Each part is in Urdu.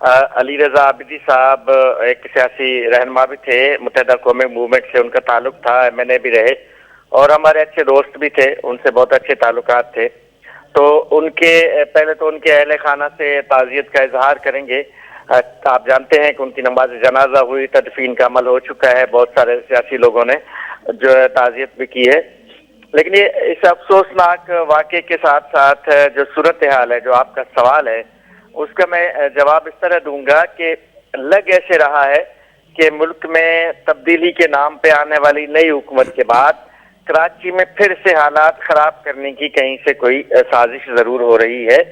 علی رضا عابدی صاحب ایک سیاسی رہنما بھی تھے، متحدہ قومی موومنٹ سے ان کا تعلق تھا، MNA بھی رہے اور ہمارے اچھے دوست بھی تھے، ان سے بہت اچھے تعلقات تھے. تو ان کے پہلے تو ان کے اہل خانہ سے تعزیت کا اظہار کریں گے. آپ جانتے ہیں کہ ان کی نماز جنازہ ہوئی، تدفین کا عمل ہو چکا ہے، بہت سارے سیاسی لوگوں نے جو تعزیت بھی کی ہے. لیکن یہ اس افسوسناک واقعے کے ساتھ ساتھ جو صورتحال ہے، جو آپ کا سوال ہے، اس کا میں جواب اس طرح دوں گا کہ لگ ایسے رہا ہے کہ ملک میں تبدیلی کے نام پہ آنے والی نئی حکومت کے بعد کراچی میں پھر سے حالات خراب کرنے کی کہیں سے کوئی سازش ضرور ہو رہی ہے.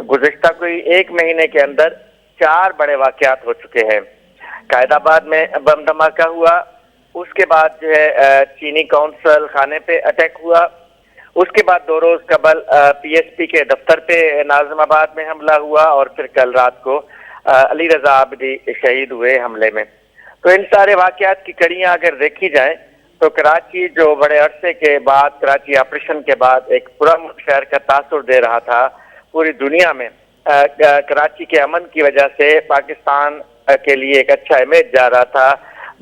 گزشتہ کوئی 1 مہینے کے اندر 4 بڑے واقعات ہو چکے ہیں. قائد آباد میں بم دھماکہ ہوا، اس کے بعد جو ہے چینی کونسل خانے پہ اٹیک ہوا، اس کے بعد 2 روز قبل PSP کے دفتر پہ ناظم آباد میں حملہ ہوا، اور پھر کل رات کو علی رضا عابدی شہید ہوئے حملے میں. تو ان سارے واقعات کی کڑیاں اگر دیکھی جائیں تو کراچی جو بڑے عرصے کے بعد، کراچی آپریشن کے بعد ایک پرامن شہر کا تاثر دے رہا تھا پوری دنیا میں، کراچی کے امن کی وجہ سے پاکستان کے لیے ایک اچھا امیج جا رہا تھا،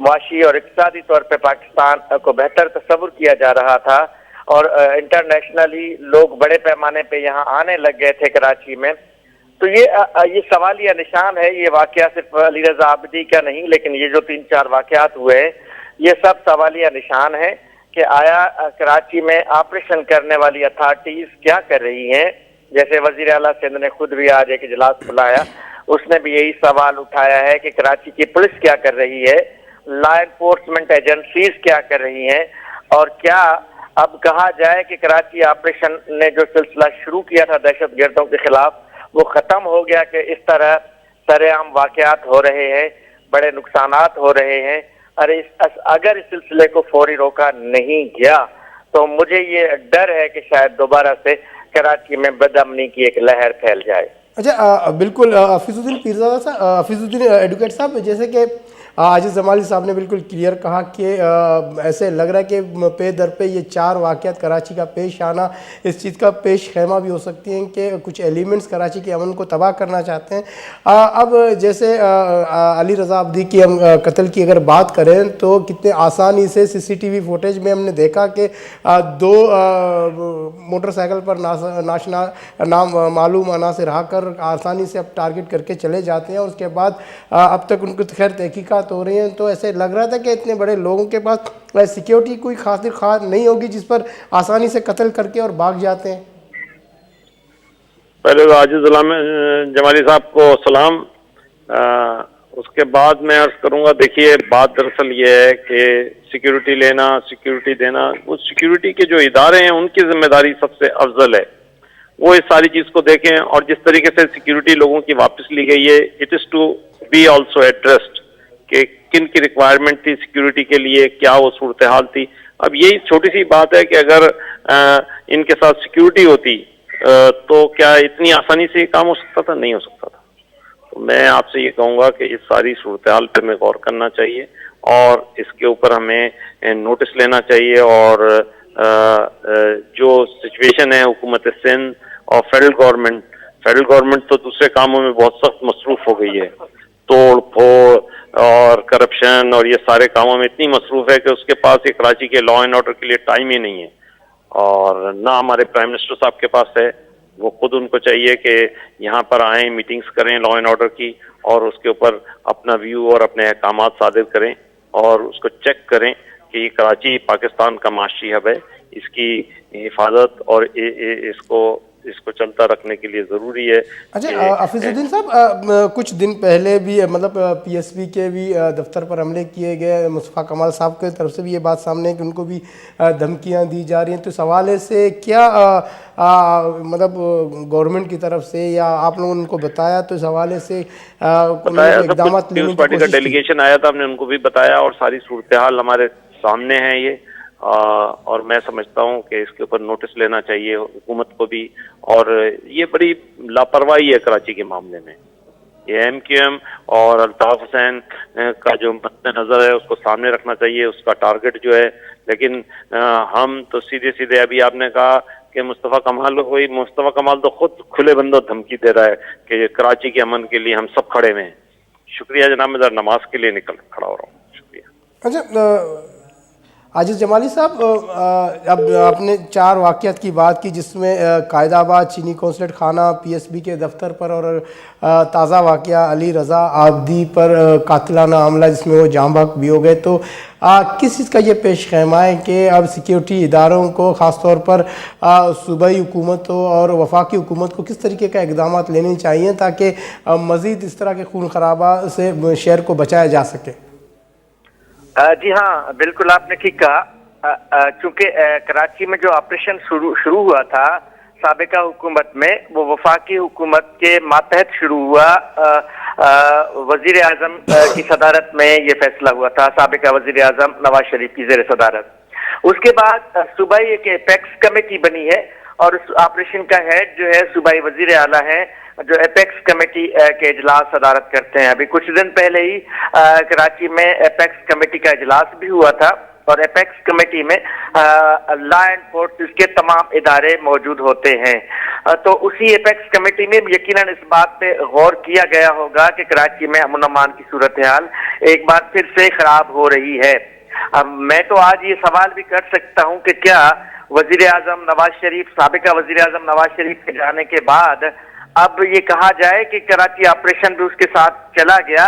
معاشی اور اقتصادی طور پہ پاکستان کو بہتر تصور کیا جا رہا تھا، اور انٹرنیشنلی لوگ بڑے پیمانے پہ یہاں آنے لگ گئے تھے کراچی میں. تو یہ سوالیہ نشان ہے. یہ واقعہ صرف علی رضا عابدی کا نہیں، لیکن یہ جو 3-4 واقعات ہوئے ہیں یہ سب سوالیہ نشان ہے کہ آیا کراچی میں آپریشن کرنے والی اتھارٹیز کیا کر رہی ہیں. جیسے وزیر اعلیٰ سندھ نے خود بھی آج ایک اجلاس بلایا، اس نے بھی یہی سوال اٹھایا ہے کہ کراچی کی پولیس کیا کر رہی ہے، لا انفورسمنٹ ایجنسیز کیا کر رہی ہیں، اور کیا اب کہا جائے کہ کراچی آپریشن نے جو سلسلہ شروع کیا تھا دہشت گردوں کے خلاف وہ ختم ہو گیا کہ اس طرح سر عام واقعات ہو رہے ہیں، بڑے نقصانات ہو رہے ہیں. اگر اس سلسلے کو فوری روکا نہیں گیا تو مجھے یہ ڈر ہے کہ شاید دوبارہ سے کراچی میں بدامنی کی ایک لہر پھیل جائے. اچھا بالکل حفیظ الدین پیرزادہ صاحب، حفیظ الدین ایڈوکیٹ صاحب، جیسے کہ عاجز جمالی صاحب نے بالکل کلیئر کہا کہ ایسے لگ رہا ہے کہ پے در پہ یہ 4 واقعات کراچی کا پیش آنا اس چیز کا پیش خیمہ بھی ہو سکتی ہیں کہ کچھ ایلیمنٹس کراچی کے امن کو تباہ کرنا چاہتے ہیں. اب جیسے علی رضا عابدی کی ہم قتل کی اگر بات کریں تو کتنے آسانی سے CCTV فوٹیج میں ہم نے دیکھا کہ 2 موٹر سائیکل پر ناشنا نام معلوم عناصر آ کر آسانی سے اب ٹارگٹ کر کے چلے جاتے ہیں، اور اس کے بعد اب تک ان کی خیر تحقیقات ہو رہی ہیں. تو ایسے لگ رہا تھا کہ اتنے بڑے لوگوں کے پاس سیکیورٹی کوئی خاطر خواہ نہیں ہوگی جس پر آسانی سے قتل کر کے اور بھاگ جاتے ہیں. پہلے تو عاجز جمالی صاحب کو سلام. اس کے بعد میں عرض کروں گا، دیکھیے بات دراصل یہ ہے کہ سیکیورٹی لینا، سیکیورٹی دینا، وہ سیکیورٹی کے جو ادارے ہیں ان کی ذمہ داری سب سے افضل ہے. وہ اس ساری چیز کو دیکھیں، اور جس طریقے سے سیکیورٹی لوگوں کی واپس لی گئی ہے، it is to be also addressed کہ کن کی ریکوائرمنٹ تھی سیکیورٹی کے لیے، کیا وہ صورتحال تھی. اب یہی چھوٹی سی بات ہے کہ اگر ان کے ساتھ سیکیورٹی ہوتی تو کیا اتنی آسانی سے یہ کام ہو سکتا تھا؟ نہیں ہو سکتا تھا. تو میں آپ سے یہ کہوں گا کہ اس ساری صورتحال پہ ہمیں غور کرنا چاہیے، اور اس کے اوپر ہمیں نوٹس لینا چاہیے، اور جو سچویشن ہے حکومت سندھ اور فیڈرل گورنمنٹ تو دوسرے کاموں میں بہت سخت مصروف ہو گئی ہے، توڑ پھوڑ اور کرپشن اور یہ سارے کاموں میں اتنی مصروف ہے کہ اس کے پاس ایک کراچی کے لا اینڈ آرڈر کے لیے ٹائم ہی نہیں ہے، اور نہ ہمارے پرائم منسٹر صاحب کے پاس ہے. وہ خود ان کو چاہیے کہ یہاں پر آئیں، میٹنگز کریں لا اینڈ آرڈر کی، اور اس کے اوپر اپنا ویو اور اپنے احکامات صادر کریں، اور اس کو چیک کریں کہ یہ کراچی پاکستان کا معاشی ہب ہے، اس کی حفاظت اور اس کو چلتا رکھنے کے لیے ضروری ہے. اچھا حفیظ الدین صاحب، کچھ دن پہلے بھی مطلب PSP کے بھی دفتر پر حملے کیے گئے، مصطفیٰ کمال صاحب کی طرف سے بھی یہ بات سامنے ہے کہ ان کو بھی دھمکیاں دی جا رہی ہیں. تو اس حوالے سے کیا مطلب گورنمنٹ کی طرف سے یا آپ لوگوں نے ان کو بتایا؟ تو اس حوالے سے اقدامات لینے کی پارٹی کا ڈیلیگیشن آیا تھا، ہم نے ان کو بھی بتایا، اور ساری صورتحال ہمارے سامنے ہے یہ. اور میں سمجھتا ہوں کہ اس کے اوپر نوٹس لینا چاہیے حکومت کو بھی، اور یہ بڑی لاپرواہی ہے کراچی کے معاملے میں. یہ MQM اور الطاف حسین کا جو مد نظر ہے اس کو سامنے رکھنا چاہیے، اس کا ٹارگٹ جو ہے. لیکن ہم تو سیدھے ابھی آپ نے کہا کہ مصطفیٰ کمال کو کوئی مصطفیٰ کمال تو خود کھلے بندوں دھمکی دے رہا ہے کہ کراچی کے امن کے لیے ہم سب کھڑے ہوئے ہیں. شکریہ جناب, میں ذرا نماز کے لیے نکل کھڑا ہو رہا ہوں. شکریہ. اچھا عاجز جمالی صاحب, اب آپ نے 4 واقعات کی بات کی جس میں قائد آباد چینی قونصلیٹ خانہ, پی ایس بی کے دفتر پر, اور تازہ واقعہ علی رضا عابدی پر قاتلانہ حملہ جس میں وہ جاں بحق بھی ہو گئے. تو کس چیز کا یہ پیش خیمہ ہے کہ اب سیکیورٹی اداروں کو خاص طور پر صوبائی حکومتوں اور وفاقی حکومت کو کس طریقے کا اقدامات لینے چاہیے تاکہ مزید اس طرح کے خون خرابہ سے شہر کو بچایا جا سکے؟ جی ہاں, بالکل آپ نے ٹھیک کہا. چونکہ کراچی میں جو آپریشن شروع ہوا تھا سابقہ حکومت میں, وہ وفاقی حکومت کے ماتحت شروع ہوا. وزیر اعظم کی صدارت میں یہ فیصلہ ہوا تھا, سابقہ وزیر اعظم نواز شریف کی زیر صدارت. اس کے بعد صوبائی ایک ایپیکس کمیٹی بنی ہے, اور اس آپریشن کا ہیڈ جو ہے صوبائی وزیر اعلیٰ ہے, جو ایپیکس کمیٹی کے اجلاس صدارت کرتے ہیں. ابھی کچھ دن پہلے ہی کراچی میں ایپیکس کمیٹی کا اجلاس بھی ہوا تھا, اور ایپیکس کمیٹی میں لا اینڈ فورسز کے تمام ادارے موجود ہوتے ہیں. تو اسی ایپیکس کمیٹی میں یقیناً اس بات پہ غور کیا گیا ہوگا کہ کراچی میں امن و امان کی صورتحال ایک بار پھر سے خراب ہو رہی ہے. میں تو آج یہ سوال بھی کر سکتا ہوں کہ کیا وزیر اعظم نواز شریف, سابقہ وزیر اعظم نواز شریف کے جانے کے بعد اب یہ کہا جائے کہ کراچی آپریشن بھی اس کے ساتھ چلا گیا,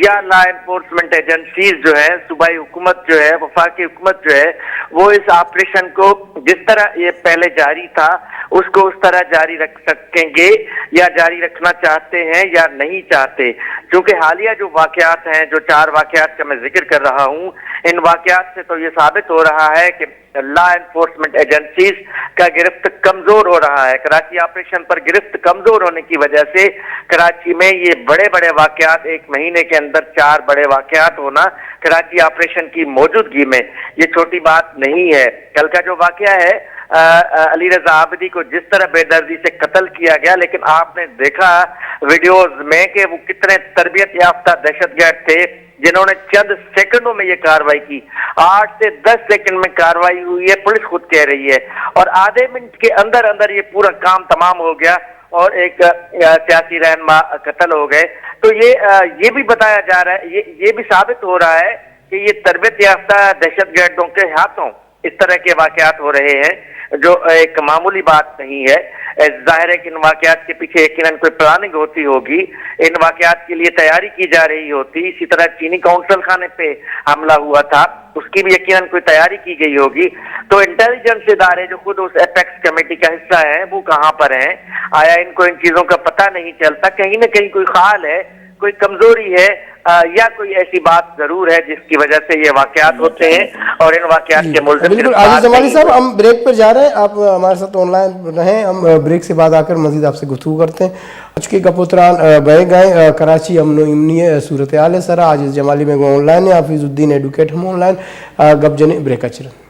یا لا انفورسمنٹ ایجنسیز جو ہے, صوبائی حکومت جو ہے, وفاقی حکومت جو ہے, وہ اس آپریشن کو جس طرح یہ پہلے جاری تھا اس کو اس طرح جاری رکھ سکیں گے, یا جاری رکھنا چاہتے ہیں یا نہیں چاہتے. کیونکہ حالیہ جو واقعات ہیں, جو 4 واقعات کا میں ذکر کر رہا ہوں, ان واقعات سے تو یہ ثابت ہو رہا ہے کہ لا انفورسمنٹ ایجنسیز کا گرفت کمزور ہو رہا ہے. کراچی آپریشن پر گرفت کمزور ہونے کی وجہ سے کراچی میں یہ بڑے بڑے واقعات, ایک مہینے کے اندر 4 بڑے واقعات ہونا کراچی آپریشن کی موجودگی میں, یہ چھوٹی بات نہیں ہے. کل کا جو واقعہ ہے علی رضا عابدی کو جس طرح بے دردی سے قتل کیا گیا, لیکن آپ نے دیکھا ویڈیوز میں کہ وہ کتنے تربیت یافتہ دہشت گرد تھے جنہوں نے چند سیکنڈوں میں یہ کارروائی کی. 8 سے 10 سیکنڈ میں کارروائی ہوئی ہے, پولیس خود کہہ رہی ہے, اور آدھے منٹ کے اندر اندر یہ پورا کام تمام ہو گیا اور ایک سیاسی رہنما قتل ہو گئے. تو یہ بھی بتایا جا رہا ہے, یہ بھی ثابت ہو رہا ہے کہ یہ تربیت یافتہ دہشت گردوں کے ہاتھوں اس طرح کے واقعات ہو رہے ہیں, جو ایک معمولی بات نہیں ہے. ظاہر ہے کہ ان واقعات کے پیچھے یقیناً کوئی پلاننگ ہوتی ہوگی, ان واقعات کے لیے تیاری کی جا رہی ہوتی. اسی طرح چینی قونصل خانے پہ حملہ ہوا تھا, اس کی بھی یقیناً کوئی تیاری کی گئی ہوگی. تو انٹیلیجنس ادارے جو خود اس ایپیکس کمیٹی کا حصہ ہیں, وہ کہاں پر ہیں؟ آیا ان کو ان چیزوں کا پتہ نہیں چلتا؟ کہیں نہ کہیں کوئی خال ہے, کوئی کمزوری ہے, یا کوئی ایسی بات ضرور ہے جس کی وجہ سے یہ واقعات ہوتے ہیں, اور ان واقعات کے ملزم. بالکل عاجز جمالی صاحب, ہم بریک پر جا رہے ہیں, آپ ہمارے ساتھ آن لائن رہیں, ہم بریک سے بعد آ کر مزید آپ سے گفتگو کرتے ہیں. آج کے کپوتران بہ گئے کراچی امن و امنی صورتحال ہے سر. عاجز جمالی میں آن لائن ہے, حافظ الدین ایڈوکیٹ ہم آن لائن گپ جنے بریک اچرن.